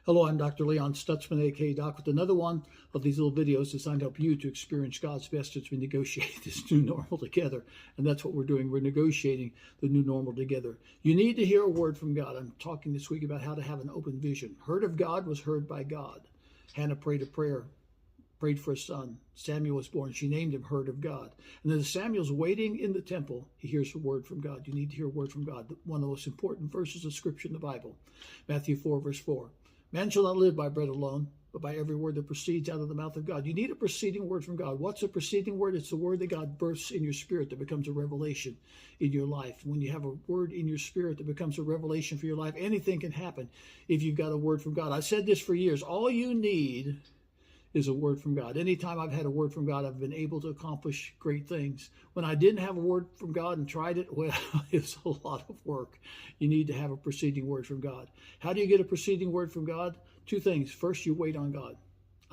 Hello, I'm Dr. Leon Stutzman, aka Doc, with another one of these little videos designed to help you to experience God's best as we negotiate this new normal together. And that's what we're doing. We're negotiating the new normal together. You need to hear a word from God. I'm talking this week about how to have an open vision. Heard of God was heard by God. Hannah prayed a prayer, prayed for a son. Samuel was born. She named him Heard of God. And then as Samuel's waiting in the temple, he hears a word from God. You need to hear a word from God. One of the most important verses of Scripture in the Bible. Matthew 4, verse 4. Man shall not live by bread alone, but by every word that proceeds out of the mouth of God. You need a preceding word from God. What's a preceding word? It's the word that God births in your spirit that becomes a revelation in your life. When you have a word in your spirit that becomes a revelation for your life, anything can happen if you've got a word from God. I've said this for years. All you need is a word from God. Anytime I've had a word from God, I've been able to accomplish great things. When I didn't have a word from God and tried it, well, it was a lot of work. You need to have a preceding word from God. How do you get a preceding word from God? Two things. First, you wait on God.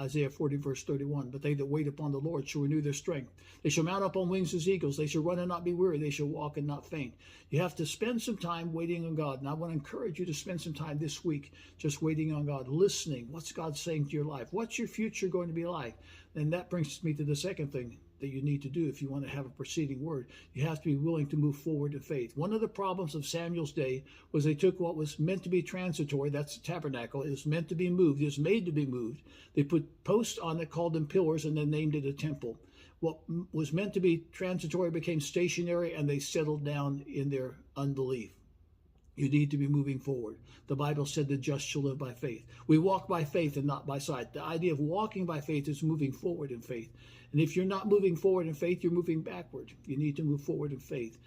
Isaiah 40, verse 31. But they that wait upon the Lord shall renew their strength. They shall mount up on wings as eagles. They shall run and not be weary. They shall walk and not faint. You have to spend some time waiting on God. And I want to encourage you to spend some time this week just waiting on God, listening. What's God saying to your life? What's your future going to be like? And that brings me to the second thing that you need to do if you want to have a preceding word. You have to be willing to move forward in faith. One of the problems of Samuel's day was they took what was meant to be transitory, that's the tabernacle, it was meant to be moved, it was made to be moved. They put posts on it, called them pillars, and then named it a temple. What was meant to be transitory became stationary, and they settled down in their unbelief. You need to be moving forward. The Bible said the just shall live by faith. We walk by faith and not by sight. The idea of walking by faith is moving forward in faith. And if you're not moving forward in faith, you're moving backward. You need to move forward in faith.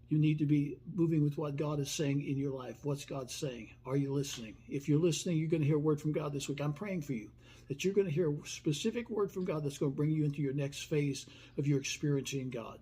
You need to be moving with what God is saying in your life. What's God saying? Are you listening? If you're listening, you're going to hear a word from God this week. I'm praying for you that you're going to hear a specific word from God that's going to bring you into your next phase of your experiencing God.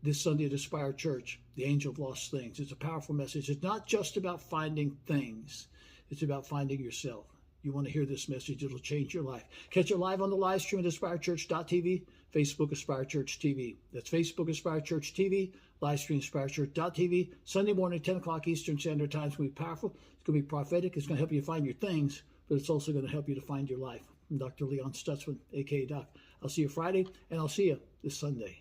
This Sunday at Aspire Church, the Angel of Lost Things. It's a powerful message. It's not just about finding things. It's about finding yourself. You want to hear this message, it'll change your life. Catch it live on the live stream at AspireChurch.tv, Facebook Aspire Church TV. That's Facebook Aspire Church TV, live stream AspireChurch.tv. Sunday morning, 10 o'clock Eastern Standard Time. It's going to be powerful. It's going to be prophetic. It's going to help you find your things, but it's also going to help you to find your life. I'm Dr. Leon Stutzman, a.k.a. Doc. I'll see you Friday, and I'll see you this Sunday.